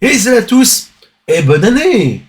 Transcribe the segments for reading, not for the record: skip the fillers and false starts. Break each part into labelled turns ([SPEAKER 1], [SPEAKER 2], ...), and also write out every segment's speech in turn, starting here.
[SPEAKER 1] Et salut à tous, et bonne année!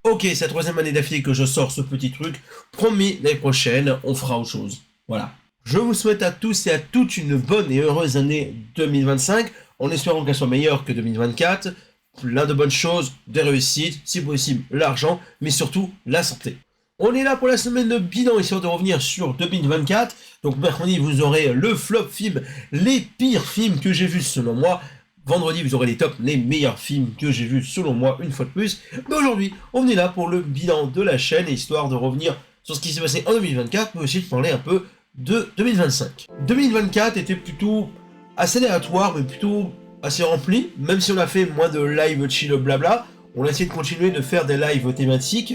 [SPEAKER 1] Ok, c'est la troisième année d'affilée que je sors ce petit truc. Promis, l'année prochaine, on fera autre chose. Voilà. Je vous souhaite à tous et à toutes une bonne et heureuse année 2025, en espérant qu'elle soit meilleure que 2024. Plein de bonnes choses, des réussites, si possible l'argent, mais surtout la santé. On est là pour la semaine de bilan, histoire de revenir sur 2024. Donc mercredi, vous aurez le flop film, les pires films que j'ai vus selon moi. Vendredi, vous aurez les tops, les meilleurs films que j'ai vus selon moi, une fois de plus. Mais aujourd'hui, on est là pour le bilan de la chaîne, histoire de revenir sur ce qui s'est passé en 2024, mais aussi de parler un peu de 2025. 2024 était plutôt assez aléatoire, mais plutôt assez rempli, même si on a fait moins de live chill blabla. On a essayé de continuer de faire des lives thématiques.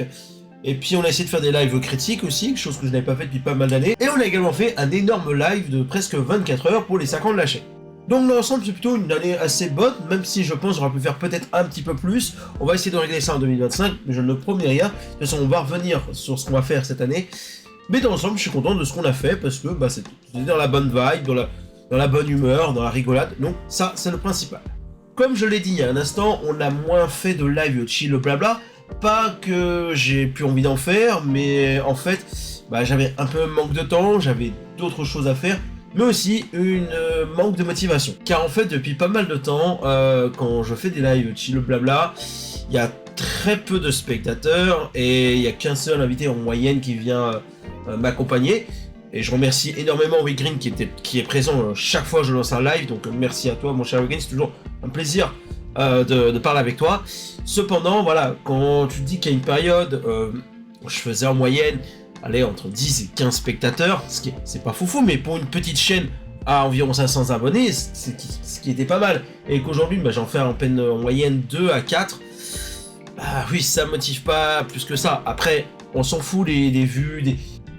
[SPEAKER 1] Et puis on a essayé de faire des lives critiques aussi, chose que je n'avais pas fait depuis pas mal d'années. Et on a également fait un énorme live de presque 24 heures pour les 5 ans de la chaîne. Donc dans l'ensemble c'est plutôt une année assez bonne, même si je pense j'aurais pu faire peut-être un petit peu plus. On va essayer de régler ça en 2025, mais je ne promets rien. De toute façon on va revenir sur ce qu'on va faire cette année. Mais dans l'ensemble je suis content de ce qu'on a fait, parce que c'était dans la bonne vibe, dans la bonne humeur, dans la rigolade. Donc ça c'est le principal. Comme je l'ai dit il y a un instant, on a moins fait de live chill blabla. Pas que j'ai plus envie d'en faire, mais en fait, j'avais un peu un manque de temps, j'avais d'autres choses à faire, mais aussi une manque de motivation. Car en fait, depuis pas mal de temps, quand je fais des lives chill blabla, il y a très peu de spectateurs et il n'y a qu'un seul invité en moyenne qui vient m'accompagner. Et je remercie énormément Green qui est présent chaque fois que je lance un live, donc merci à toi mon cher Green, c'est toujours un plaisir de parler avec toi. Cependant, voilà, quand tu te dis qu'il y a une période, je faisais en moyenne, entre 10 et 15 spectateurs, c'est pas foufou, mais pour une petite chaîne à environ 500 abonnés, ce qui était pas mal. Et qu'aujourd'hui, j'en fais en peine en moyenne 2 à 4, oui, ça motive pas plus que ça. Après, on s'en fout des vues,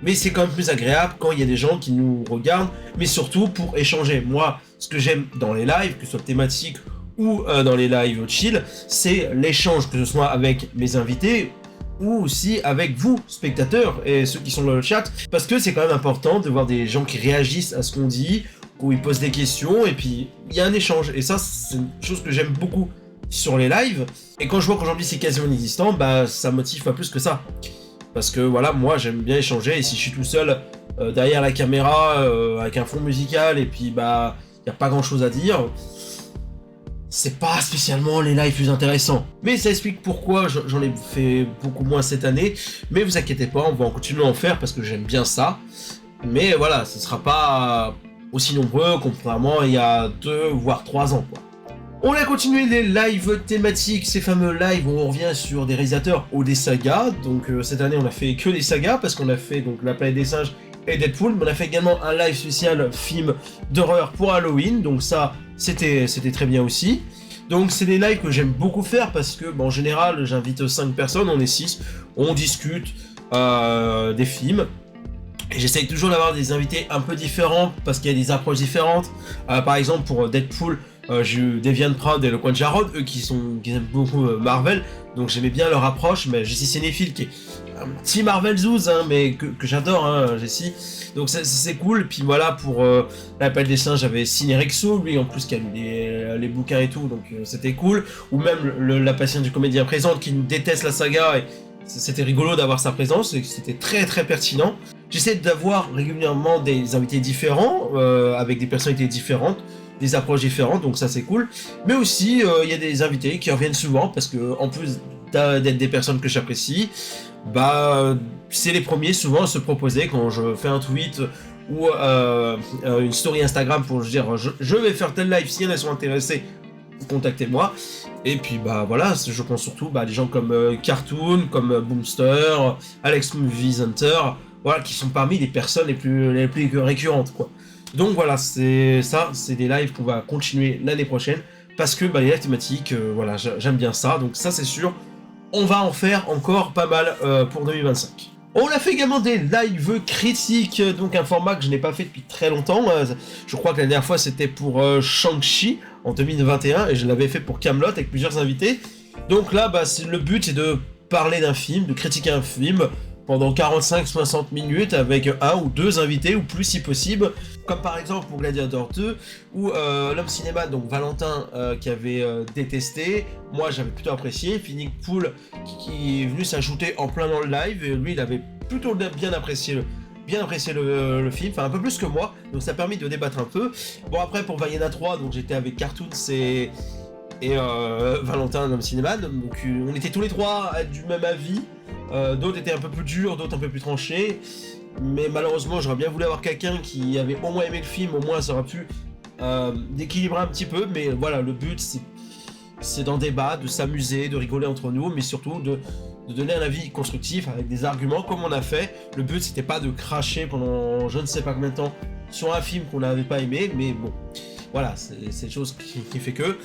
[SPEAKER 1] mais c'est quand même plus agréable quand il y a des gens qui nous regardent, mais surtout pour échanger. Moi, ce que j'aime dans les lives, que ce soit thématique ou dans les lives chill, c'est l'échange, que ce soit avec mes invités ou aussi avec vous, spectateurs, et ceux qui sont dans le chat, parce que c'est quand même important de voir des gens qui réagissent à ce qu'on dit, où ils posent des questions, et puis il y a un échange, et ça c'est une chose que j'aime beaucoup sur les lives, et quand je vois qu'aujourd'hui c'est quasiment inexistant, ça motive pas plus que ça, parce que voilà, moi j'aime bien échanger, et si je suis tout seul derrière la caméra, avec un fond musical, et puis y a pas grand chose à dire, c'est pas spécialement les lives plus intéressants. Mais ça explique pourquoi j'en ai fait beaucoup moins cette année. Mais vous inquiétez pas, on va en continuer à en faire parce que j'aime bien ça. Mais voilà, ce sera pas aussi nombreux contrairement il y a 2 voire 3 ans, quoi. On a continué les lives thématiques, ces fameux lives où on revient sur des réalisateurs ou des sagas. Donc cette année on a fait que des sagas parce qu'on a fait donc La Planète des Singes et Deadpool. Mais on a fait également un live spécial film d'horreur pour Halloween. Donc ça, c'était très bien aussi. Donc c'est des lives que j'aime beaucoup faire parce que en général j'invite 5 personnes, on est 6, on discute des films. Et j'essaye toujours d'avoir des invités un peu différents parce qu'il y a des approches différentes. Par exemple pour Deadpool, j'ai eu Deviant Proud et le Coin Jarod, eux qui aiment beaucoup Marvel, donc j'aimais bien leur approche. Mais Jessie Cinéphile qui est un petit Marvel Zouz, mais que j'adore, Jessie. Donc c'est cool. Puis voilà, pour l'appel des singes, j'avais Ciné Rexo, lui en plus qui a lu les bouquins et tout, donc c'était cool. Ou même la patiente du comédien présente qui déteste la saga, et c'était rigolo d'avoir sa présence, et c'était très très pertinent. J'essaie d'avoir régulièrement des invités différents, avec des personnalités différentes, des approches différentes, donc ça c'est cool. Mais aussi, il y a des invités qui reviennent souvent, parce que en plus d'être des personnes que j'apprécie, c'est les premiers souvent à se proposer quand je fais un tweet ou une story Instagram pour dire je vais faire tel live, si y en a sont intéressés, contactez-moi. Et puis voilà, je pense surtout des gens comme Cartoon, comme Boomster, Alex Movie Hunter, voilà, qui sont parmi les personnes les plus récurrentes, quoi. Donc voilà, c'est des lives qu'on va continuer l'année prochaine, parce que les lives thématiques, voilà, j'aime bien ça, donc ça c'est sûr, on va en faire encore pas mal pour 2025. On a fait également des lives critiques, donc un format que je n'ai pas fait depuis très longtemps. Je crois que la dernière fois c'était pour Shang-Chi en 2021, et je l'avais fait pour Camelot avec plusieurs invités. Donc là, le but c'est de parler d'un film, de critiquer un film, pendant 45-60 minutes avec un ou deux invités ou plus si possible, comme par exemple pour Gladiator 2 ou l'homme cinéma, donc Valentin qui avait détesté, moi j'avais plutôt apprécié, puis Nick Pool qui est venu s'ajouter en plein dans le live et lui il avait plutôt bien apprécié le film, enfin un peu plus que moi, donc ça a permis de débattre un peu. Bon après pour Vaiana 3, donc j'étais avec Cartoons et Valentin l'homme cinéma, donc on était tous les trois du même avis. D'autres étaient un peu plus durs, d'autres un peu plus tranchés, mais malheureusement j'aurais bien voulu avoir quelqu'un qui avait au moins aimé le film, au moins ça aurait pu d'équilibrer un petit peu, mais voilà, le but c'est d'en débattre, de s'amuser, de rigoler entre nous, mais surtout de donner un avis constructif avec des arguments comme on a fait. Le but c'était pas de cracher pendant je ne sais pas combien de temps sur un film qu'on n'avait pas aimé, mais bon, voilà, c'est une chose qui fait que,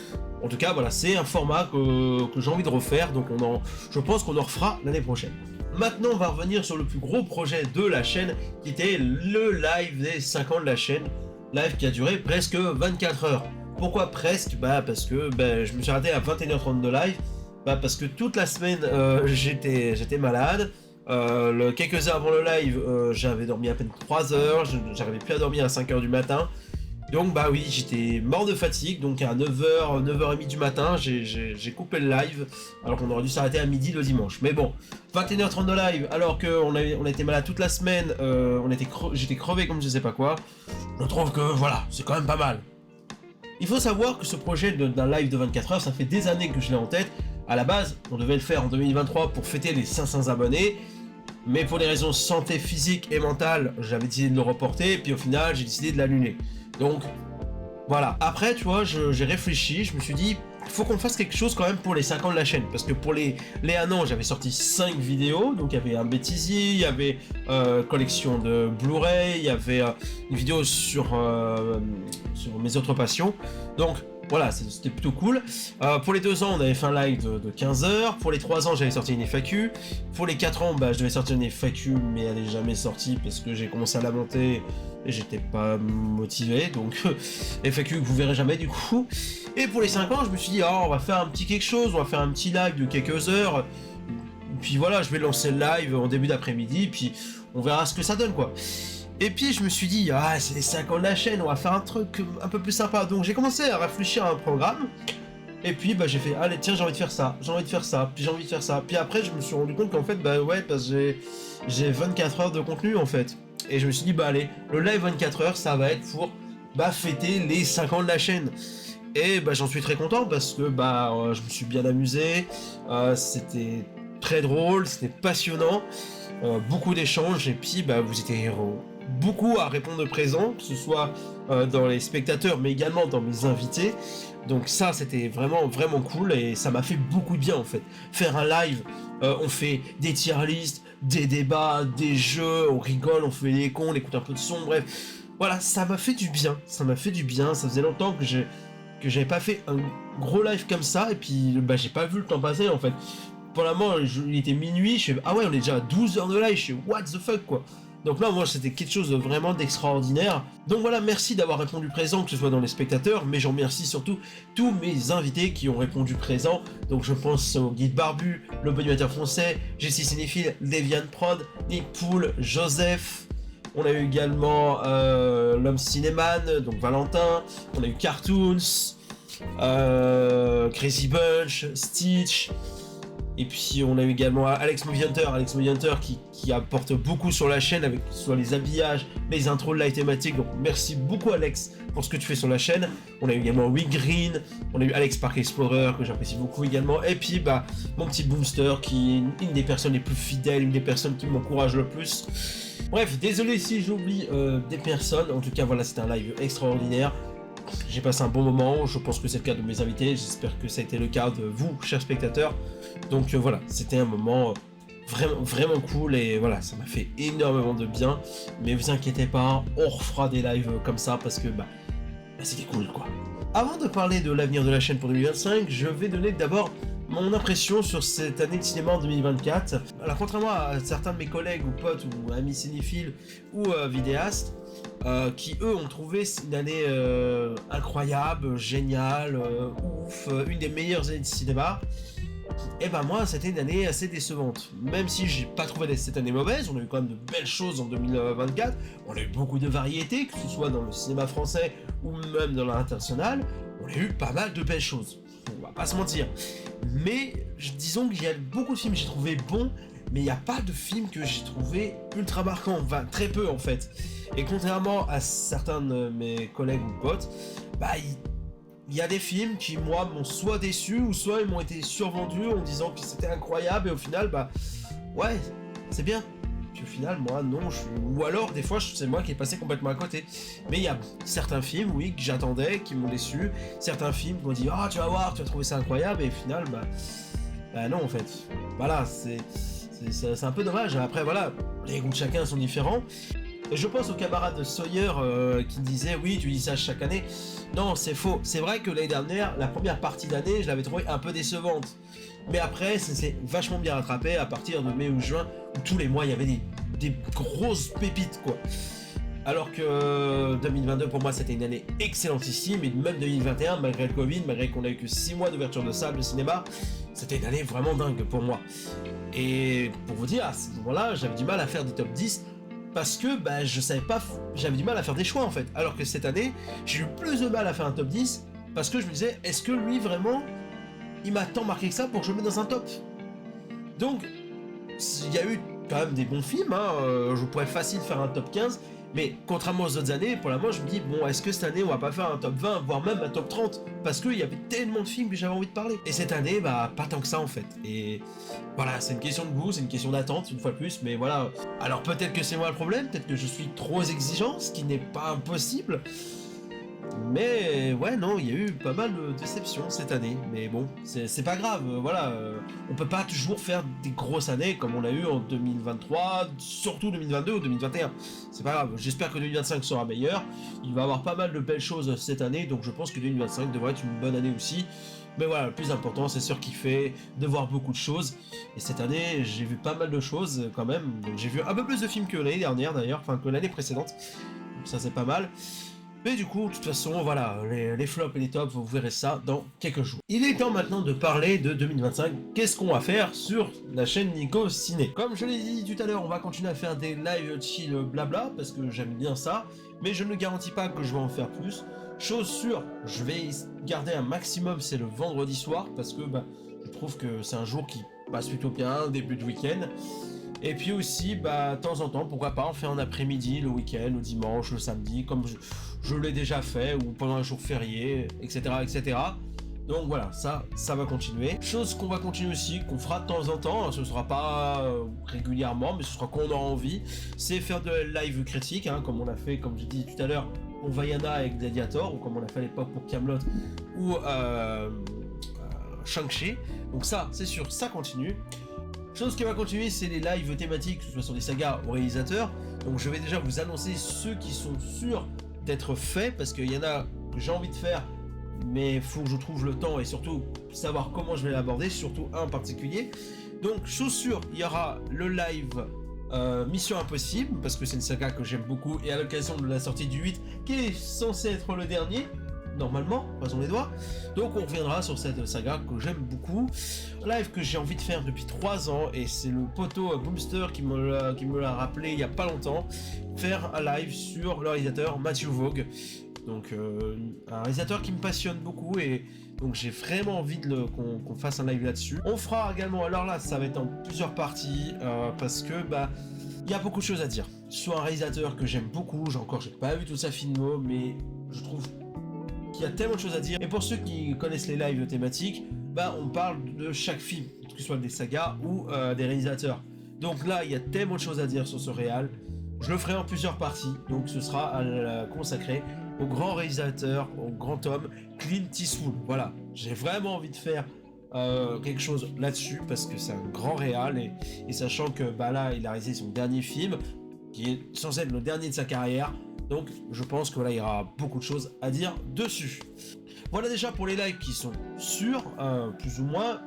[SPEAKER 1] en tout cas, voilà, c'est un format que j'ai envie de refaire, donc je pense qu'on en refera l'année prochaine. Maintenant, on va revenir sur le plus gros projet de la chaîne, qui était le live des 5 ans de la chaîne, live qui a duré presque 24 heures. Pourquoi presque? Bah parce que je me suis arrêté à 21h30 de live, parce que toute la semaine j'étais malade. Quelques heures avant le live, j'avais dormi à peine 3 heures, j'arrivais plus à dormir à 5 heures du matin. Donc bah oui, j'étais mort de fatigue, donc à 9h, 9h30 du matin, j'ai coupé le live, alors qu'on aurait dû s'arrêter à midi le dimanche. Mais bon, 21h30 de live, alors qu'on a été malade toute la semaine, j'étais crevé comme je sais pas quoi, je trouve que voilà, c'est quand même pas mal. Il faut savoir que ce projet d'un live de 24 heures, ça fait des années que je l'ai en tête. À la base, on devait le faire en 2023 pour fêter les 500 abonnés, mais pour des raisons santé physique et mentale, j'avais décidé de le reporter, et puis au final, j'ai décidé de l'annuler. Donc, voilà. Après, tu vois, j'ai réfléchi, je me suis dit, il faut qu'on fasse quelque chose quand même pour les 5 ans de la chaîne. Parce que pour les 1 an, j'avais sorti 5 vidéos. Donc, il y avait un bêtisier, il y avait collection de Blu-ray, il y avait une vidéo sur mes autres passions. Donc, voilà, c'était plutôt cool. Pour les 2 ans, on avait fait un live de 15 heures. Pour les 3 ans, j'avais sorti une FAQ. Pour les 4 ans, je devais sortir une FAQ, mais elle n'est jamais sortie parce que j'ai commencé à la monter et j'étais pas motivé. Donc, FAQ que vous verrez jamais du coup. Et pour les 5 ans, je me suis dit, on va faire un petit quelque chose, on va faire un petit live de quelques heures. Puis voilà, je vais lancer le live en début d'après-midi, puis on verra ce que ça donne, quoi. Et puis je me suis dit, c'est les 5 ans de la chaîne, on va faire un truc un peu plus sympa. Donc j'ai commencé à réfléchir à un programme. Et puis j'ai fait, allez tiens, j'ai envie de faire ça, j'ai envie de faire ça, puis j'ai envie de faire ça. Puis après je me suis rendu compte qu'en fait, parce que j'ai 24 heures de contenu en fait. Et je me suis dit, allez, le live 24 heures, ça va être pour fêter les 5 ans de la chaîne. Et j'en suis très content parce que je me suis bien amusé, c'était très drôle, c'était passionnant, beaucoup d'échanges, et puis vous étiez beaucoup à répondre présent, que ce soit dans les spectateurs mais également dans mes invités. Donc ça c'était vraiment vraiment cool et ça m'a fait beaucoup de bien en fait. Faire un live, on fait des tier lists, des débats, des jeux, on rigole, on fait les cons, on écoute un peu de son, bref. Voilà, ça m'a fait du bien, ça faisait longtemps que j'avais pas fait un gros live comme ça, et puis j'ai pas vu le temps passer en fait. Pour la mort, il était minuit, je fais on est déjà à 12 heures de live, je fais what the fuck quoi. Donc là, moi, c'était quelque chose de vraiment d'extraordinaire. Donc voilà, merci d'avoir répondu présent, que ce soit dans les spectateurs, mais j'en remercie surtout tous mes invités qui ont répondu présent. Donc je pense au Guide Barbu, le bon animateur français, Jessie Cinéphile, Devian Prod, Nick Pool, Joseph. On a eu également l'homme cinéman, donc Valentin. On a eu Cartoons, Crazy Bunch, Stitch. Et puis on a eu également Alex Movie Hunter qui apporte beaucoup sur la chaîne avec soit les habillages, les intros de live thématiques. Donc merci beaucoup Alex pour ce que tu fais sur la chaîne. On a eu également Wick Green, on a eu Alex Park Explorer que j'apprécie beaucoup également. Et puis mon petit Boomster qui est une des personnes les plus fidèles, une des personnes qui m'encourage le plus. Bref, désolé si j'oublie des personnes. En tout cas voilà, c'était un live extraordinaire. J'ai passé un bon moment, je pense que c'est le cas de mes invités, j'espère que ça a été le cas de vous, chers spectateurs. Donc voilà, c'était un moment vraiment, vraiment cool et voilà, ça m'a fait énormément de bien. Mais vous inquiétez pas, on refera des lives comme ça parce que c'était cool quoi. Avant de parler de l'avenir de la chaîne pour 2025, je vais donner d'abord mon impression sur cette année de cinéma en 2024. Alors contrairement à certains de mes collègues ou potes ou amis cinéphiles ou vidéastes, qui eux ont trouvé une année incroyable, géniale, ouf, une des meilleures années de cinéma, Et ben moi, c'était une année assez décevante. Même si j'ai pas trouvé cette année mauvaise, on a eu quand même de belles choses en 2024. On a eu beaucoup de variétés, que ce soit dans le cinéma français ou même dans l'international. On a eu pas mal de belles choses. On va pas se mentir. Mais disons qu'il y a beaucoup de films que j'ai trouvé bons, mais il n'y a pas de film que j'ai trouvé ultra marquant. Enfin, très peu en fait. Et contrairement à certains de mes collègues ou potes, bah il y a des films qui, moi, m'ont soit déçu ou soit ils m'ont été survendus en disant que c'était incroyable et au final, bah, ouais, c'est bien. Puis au final, moi, non, ou alors, des fois, c'est moi qui est passé complètement à côté. Mais il y a certains films, oui, que j'attendais, qui m'ont déçu. Certains films qui m'ont dit, ah, tu vas voir, tu vas trouver ça incroyable. Et au final, bah non, en fait. Voilà, c'est un peu dommage. Après, voilà, les goûts de chacun sont différents. Et je pense au camarade de Sawyer qui disait oui, tu dis ça chaque année. Non, c'est faux. C'est vrai que l'année dernière, la première partie d'année, je l'avais trouvée un peu décevante. Mais après, ça s'est vachement bien rattrapé à partir de mai ou juin, où tous les mois il y avait des grosses pépites quoi. Alors que 2022 pour moi c'était une année excellentissime, et même 2021, malgré le Covid, malgré qu'on a eu que 6 mois d'ouverture de salles de cinéma, c'était une année vraiment dingue pour moi. Et pour vous dire, à ce moment-là, j'avais du mal à faire des top 10. Parce que bah, je savais pas, j'avais du mal à faire des choix en fait. Alors que cette année, j'ai eu plus de mal à faire un top 10 parce que je me disais, est-ce que lui vraiment, il m'a tant marqué que ça pour que je le mette dans un top? Donc, il y a eu quand même des bons films, hein, je pourrais facile faire un top 15, mais contrairement aux autres années, pour la moi je me dis, bon, est-ce que cette année on va pas faire un top 20, voire même un top 30? Parce qu'il y avait tellement de films que j'avais envie de parler. Et cette année, bah, pas tant que ça en fait. Et voilà, c'est une question de goût, c'est une question d'attente, une fois de plus, mais voilà. Alors peut-être que c'est moi le problème, peut-être que je suis trop exigeant, ce qui n'est pas impossible. Mais ouais, non, il y a eu pas mal de déceptions cette année. Mais bon, c'est pas grave, voilà. On peut pas toujours faire des grosses années comme on l'a eu en 2023, surtout 2022 ou 2021. C'est pas grave, j'espère que 2025 sera meilleur. Il va y avoir pas mal de belles choses cette année, donc je pense que 2025 devrait être une bonne année aussi. Mais voilà, le plus important, c'est surkiffer, de voir beaucoup de choses. Et cette année, j'ai vu pas mal de choses quand même. Donc j'ai vu un peu plus de films que l'année dernière d'ailleurs, enfin que l'année précédente. Donc ça c'est pas mal. Mais du coup, de toute façon, voilà, les flops et les tops, vous verrez ça dans quelques jours. Il est temps maintenant de parler de 2025. Qu'est-ce qu'on va faire sur la chaîne Nico Ciné? Comme je l'ai dit tout à l'heure, on va continuer à faire des live chill blabla, parce que j'aime bien ça. Mais je ne garantis pas que je vais en faire plus. Chose sûre, je vais garder un maximum, c'est le vendredi soir, parce que bah, je trouve que c'est un jour qui passe plutôt bien, début de week-end. Et puis aussi, bah, de temps en temps, pourquoi pas, on fait un après-midi, le week-end, le dimanche, le samedi, comme je l'ai déjà fait, ou pendant un jour férié, etc., etc. Donc voilà, ça va continuer. Chose qu'on va continuer aussi, qu'on fera de temps en temps, ce sera pas régulièrement, mais ce sera quand on aura envie, c'est faire de live critique, hein, comme on a fait, comme j'ai dit tout à l'heure, pour Vaiana avec Gladiator, ou comme on a fait à l'époque pour Camelot ou Shang-Chi. Donc ça, c'est sûr, ça continue. Chose qui va continuer, c'est les lives thématiques, que ce soit sur des sagas ou réalisateurs. Donc je vais déjà vous annoncer ceux qui sont sûrs d'être faits, parce qu'il y en a que j'ai envie de faire, mais il faut que je trouve le temps et surtout savoir comment je vais l'aborder, surtout un en particulier. Donc chose sûre, il y aura le live Mission Impossible, parce que c'est une saga que j'aime beaucoup, et à l'occasion de la sortie du 8, qui est censé être le dernier, normalement, croisons les doigts. Donc on reviendra sur cette saga que j'aime beaucoup. Live que j'ai envie de faire depuis 3 ans, et c'est le poteau Boomster qui me l'a rappelé il y a pas longtemps. Faire un live sur le réalisateur Matthew Vaughn. Donc un réalisateur qui me passionne beaucoup, et donc j'ai vraiment envie qu'on fasse un live là-dessus. On fera également, alors là ça va être en plusieurs parties, parce que bah il y a beaucoup de choses à dire. Sur un réalisateur que j'aime beaucoup, j'ai pas vu tout sa filmo, mais je trouve il y a tellement de choses à dire. Et pour ceux qui connaissent les lives thématiques, bah on parle de chaque film, que ce soit des sagas ou des réalisateurs. Donc là, il y a tellement de choses à dire sur ce réal. Je le ferai en plusieurs parties, donc ce sera consacré au grand réalisateur, au grand homme, Clint Eastwood. Voilà, j'ai vraiment envie de faire quelque chose là-dessus, parce que c'est un grand réal, et sachant que bah là, il a réalisé son dernier film, qui est censé être le dernier de sa carrière. Donc je pense que là il y aura beaucoup de choses à dire dessus. Voilà déjà pour les lives qui sont sûrs, plus ou moins.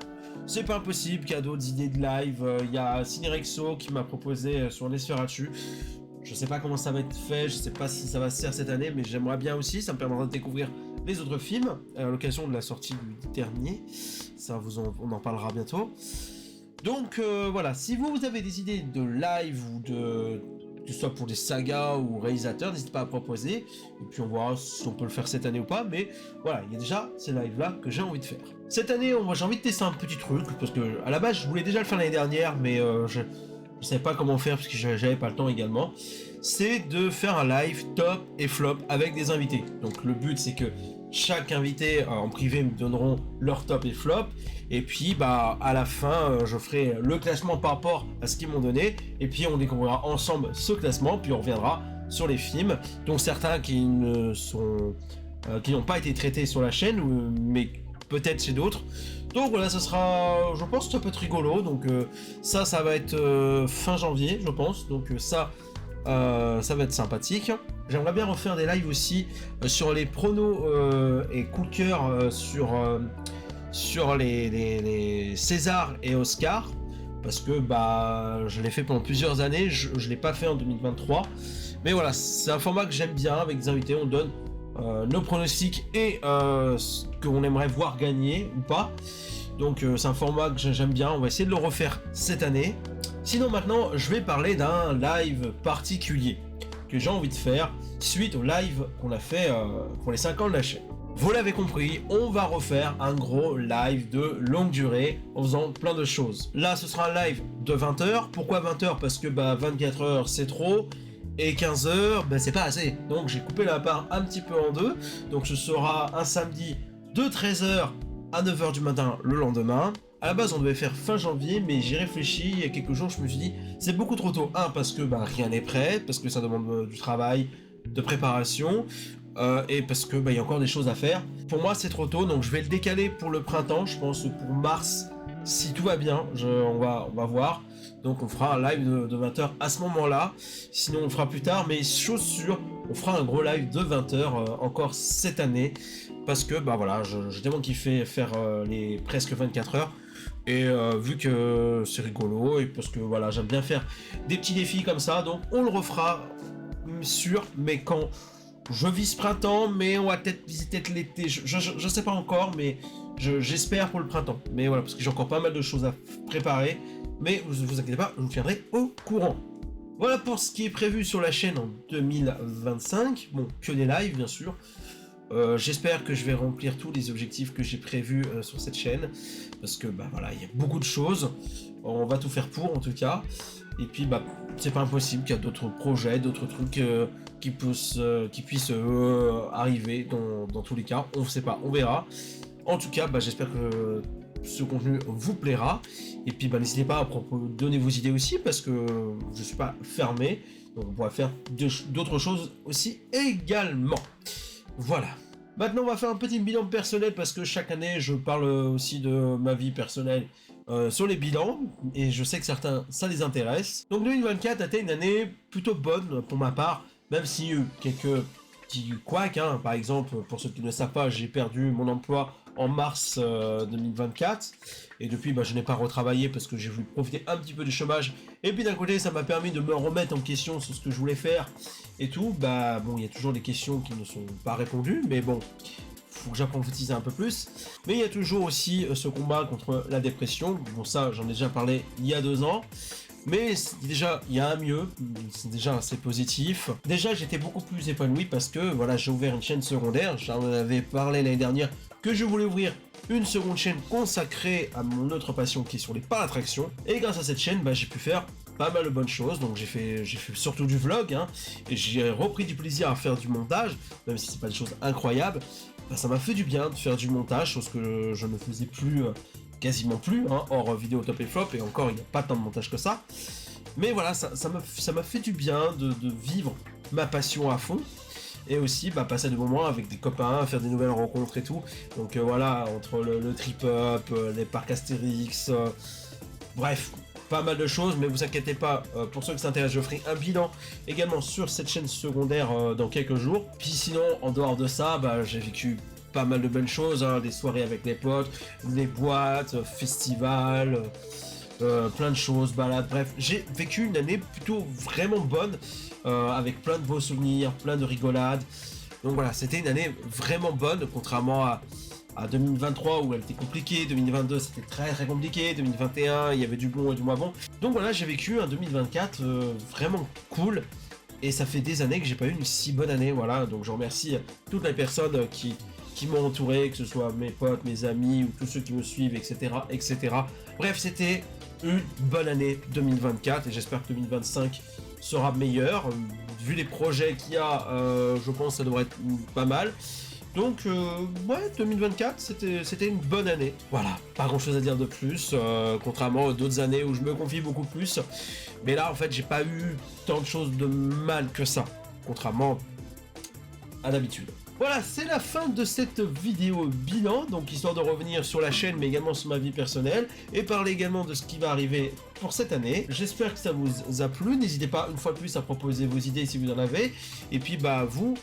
[SPEAKER 1] C'est pas impossible qu'il y a d'autres idées de live. Il y a Cinérexo qui m'a proposé sur Nesferatu. Je sais pas comment ça va être fait, je sais pas si ça va se faire cette année, mais j'aimerais bien aussi, ça me permettra de découvrir les autres films à l'occasion de la sortie du dernier. Ça, on en parlera bientôt. Donc voilà, si vous avez des idées de live ou que ce soit pour des sagas ou réalisateurs, n'hésitez pas à proposer. Et puis on verra si on peut le faire cette année ou pas. Mais voilà, il y a déjà ces lives-là que j'ai envie de faire. Cette année, moi j'ai envie de tester un petit truc. Parce que à la base, je voulais déjà le faire l'année dernière. Mais je savais pas comment faire parce que j'avais pas le temps également. C'est de faire un live top et flop avec des invités. Donc le but, c'est que chaque invité en privé me donneront leur top et flop. Et puis bah à la fin je ferai le classement par rapport à ce qu'ils m'ont donné. Et puis on découvrira ensemble ce classement. Puis on reviendra sur les films. Donc certains qui ne sont qui n'ont pas été traités sur la chaîne, mais peut-être chez d'autres. Donc voilà, ça sera, je pense que ça peut être rigolo. Donc ça va être fin janvier, je pense. Donc ça va être sympathique. J'aimerais bien refaire des lives aussi sur les pronos et coup de cœur sur les César et Oscar, parce que bah je l'ai fait pendant plusieurs années, je l'ai pas fait en 2023, mais voilà, c'est un format que j'aime bien. Avec des invités, on donne nos pronostics et ce qu'on aimerait voir gagner ou pas. Donc c'est un format que j'aime bien, on va essayer de le refaire cette année. Sinon maintenant, je vais parler d'un live particulier que j'ai envie de faire suite au live qu'on a fait pour les 5 ans de la chaîne. Vous l'avez compris, on va refaire un gros live de longue durée en faisant plein de choses. Là, ce sera un live de 20 heures. Pourquoi 20 heures? Parce que 24 heures c'est trop et 15 heures c'est pas assez. Donc j'ai coupé la part un petit peu en deux. Donc ce sera un samedi de 13h à 9h du matin le lendemain. À la base, on devait faire fin janvier, mais j'ai réfléchi il y a quelques jours, je me suis dit, c'est beaucoup trop tôt. Parce que rien n'est prêt, parce que ça demande du travail, de préparation, et parce que il y a encore des choses à faire. Pour moi, c'est trop tôt, donc je vais le décaler pour le printemps, je pense pour mars, si tout va bien, on va voir. Donc on fera un live de 20h à ce moment-là, sinon on le fera plus tard, mais chose sûre, on fera un gros live de 20h encore cette année, parce que voilà, j'ai tellement kiffé faire les presque 24 heures. Et vu que c'est rigolo et parce que voilà, j'aime bien faire des petits défis comme ça, donc on le refera sûr, mais quand je vise printemps, mais on va peut-être visiter l'été, je sais pas encore, mais j'espère pour le printemps. Mais voilà, parce que j'ai encore pas mal de choses à préparer, mais vous inquiétez pas, je vous tiendrai au courant. Voilà pour ce qui est prévu sur la chaîne en 2025, bon, que des lives bien sûr. J'espère que je vais remplir tous les objectifs que j'ai prévus sur cette chaîne, parce que voilà, il y a beaucoup de choses, on va tout faire pour en tout cas, et puis c'est pas impossible qu'il y a d'autres projets, d'autres trucs qui puissent arriver dans tous les cas, on sait pas, on verra. En tout cas, j'espère que ce contenu vous plaira, et puis n'hésitez pas à donner vos idées aussi, parce que je suis pas fermé, donc on pourra faire d'autres choses aussi également. Voilà. Maintenant, on va faire un petit bilan personnel parce que chaque année, je parle aussi de ma vie personnelle sur les bilans et je sais que certains, ça les intéresse. Donc 2024 a été une année plutôt bonne pour ma part, même s'il y a eu quelques petits couacs. Par exemple, pour ceux qui ne le savent pas, j'ai perdu mon emploi en mars 2024 et depuis je n'ai pas retravaillé parce que j'ai voulu profiter un petit peu du chômage, et puis d'un côté ça m'a permis de me remettre en question sur ce que je voulais faire et tout. Bon, il y a toujours des questions qui ne sont pas répondues, mais bon, faut que j'approfondisse un peu plus. Mais il y a toujours aussi ce combat contre la dépression. Bon, ça j'en ai déjà parlé il y a 2 ans, mais déjà il y a un mieux, c'est déjà assez positif. Déjà j'étais beaucoup plus épanoui parce que voilà, j'ai ouvert une chaîne secondaire. J'en avais parlé l'année dernière que je voulais ouvrir une seconde chaîne consacrée à mon autre passion qui est sur les parcs d'attractions, et grâce à cette chaîne j'ai pu faire pas mal de bonnes choses. Donc j'ai fait surtout du vlog, et j'ai repris du plaisir à faire du montage, même si c'est pas des choses incroyables. Ça m'a fait du bien de faire du montage, chose que je ne faisais plus quasiment plus, hors vidéo top et flop, et encore il n'y a pas tant de montage que ça. Mais voilà, ça m'a fait du bien de vivre ma passion à fond, et aussi passer des moments avec des copains, faire des nouvelles rencontres et tout. Donc voilà, entre le trip-up, les parcs Astérix, bref, pas mal de choses, mais vous inquiétez pas, pour ceux qui s'intéressent, je ferai un bilan également sur cette chaîne secondaire dans quelques jours. Puis sinon, en dehors de ça, j'ai vécu pas mal de bonnes choses, des soirées avec les potes, des boîtes, festivals, plein de choses, balades, bref, j'ai vécu une année plutôt vraiment bonne, avec plein de beaux souvenirs, plein de rigolades. Donc voilà, c'était une année vraiment bonne, contrairement à 2023 où elle était compliquée, 2022 c'était très très compliqué, 2021 il y avait du bon et du moins bon. Donc voilà, j'ai vécu un 2024 vraiment cool, et ça fait des années que j'ai pas eu une si bonne année, voilà. Donc je remercie toutes les personnes qui m'ont entouré, que ce soit mes potes, mes amis, ou tous ceux qui me suivent, etc. etc. Bref, c'était une bonne année 2024, et j'espère que 2025 sera meilleur. Vu les projets qu'il y a, je pense que ça devrait être pas mal. Donc, ouais, 2024, c'était une bonne année. Voilà, pas grand chose à dire de plus, contrairement à d'autres années où je me confie beaucoup plus. Mais là, en fait, j'ai pas eu tant de choses de mal que ça, contrairement à d'habitude. Voilà, c'est la fin de cette vidéo bilan, donc histoire de revenir sur la chaîne, mais également sur ma vie personnelle, et parler également de ce qui va arriver pour cette année. J'espère que ça vous a plu, n'hésitez pas une fois de plus à proposer vos idées si vous en avez, et puis bah vous,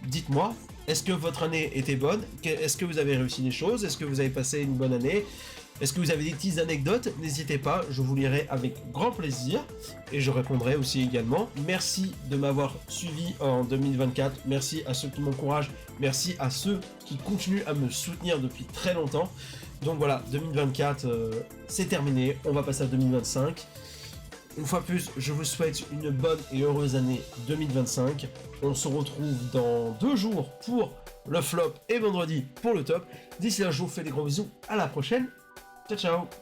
[SPEAKER 1] dites-moi, est-ce que votre année était bonne? Est-ce que vous avez réussi des choses? Est-ce que vous avez passé une bonne année? Est-ce que vous avez des petites anecdotes? N'hésitez pas, je vous lirai avec grand plaisir et je répondrai aussi également. Merci de m'avoir suivi en 2024, merci à ceux qui m'encouragent, merci à ceux qui continuent à me soutenir depuis très longtemps. Donc voilà, 2024, c'est terminé, on va passer à 2025. Une fois de plus, je vous souhaite une bonne et heureuse année 2025. On se retrouve dans 2 jours pour le flop et vendredi pour le top. D'ici là, je vous fais des gros bisous. À la prochaine. Ciao, ciao.